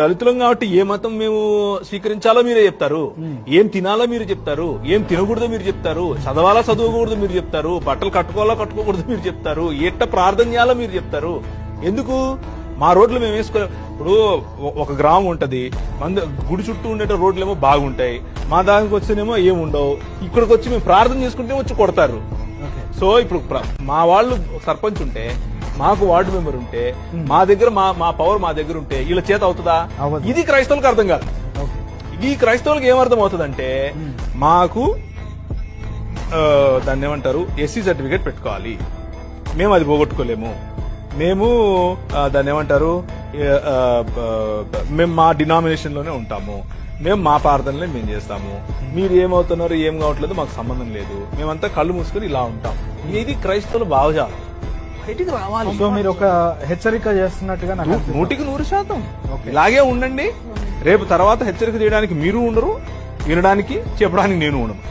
దళితులం కాబట్టి ఏ మతం మేము స్వీకరించాలో మీరే చెప్తారు, ఏం తినాలో మీరు చెప్తారు, ఏం తినకూడదో మీరు చెప్తారు, చదవాలా చదవకూడదు మీరు చెప్తారు, బట్టలు కట్టుకోవాలా కట్టుకోకూడదు మీరు చెప్తారు, ఎట్ట ప్రార్థన చేయాలో మీరు చెప్తారు. ఎందుకు మా రోడ్లు మేము వేసుకో. ఇప్పుడు ఒక గ్రామం ఉంటది, గుడి చుట్టూ ఉండే రోడ్లేమో బాగుంటాయి, మా దానికి వచ్చినేమో ఏముండవు. ఇక్కడికి వచ్చి మేము ప్రార్థన చేసుకుంటే వచ్చి కొడతారు. సో ఇప్పుడు మా వాళ్ళు సర్పంచ్ ఉంటే, మాకు వార్డు మెంబర్ ఉంటే, మా దగ్గర మా పవర్ మా దగ్గర ఉంటే వీళ్ళ చేత అవుతుందా? ఇది క్రైస్తవులకు అర్థం కాదు. ఈ క్రైస్తవులకు ఏమర్థం అవుతుందంటే, మాకు దాన్ని ఏమంటారు, ఎస్సీ సర్టిఫికేట్ పెట్టుకోవాలి, మేము అది పోగొట్టుకోలేము, మేము దాన్ని ఏమంటారు, మేము మా డినామినేషన్ లోనే ఉంటాము, మేము మా ప్రార్థనలే మేము చేస్తాము, మీరు ఏమవుతున్నారు ఏం కావట్లేదు మాకు సంబంధం లేదు, మేమంతా కళ్ళు మూసుకొని ఇలా ఉంటాం. ఇది క్రైస్తవుల భావజాలం. బయటికి రావాలి. సో మీరు ఒక హెచ్చరిక చేస్తున్నట్టుగా 100% ఇలాగే ఉండండి. రేపు తర్వాత హెచ్చరిక చేయడానికి మీరు ఉండరు, వినడానికి చెప్పడానికి నేను ఉండను.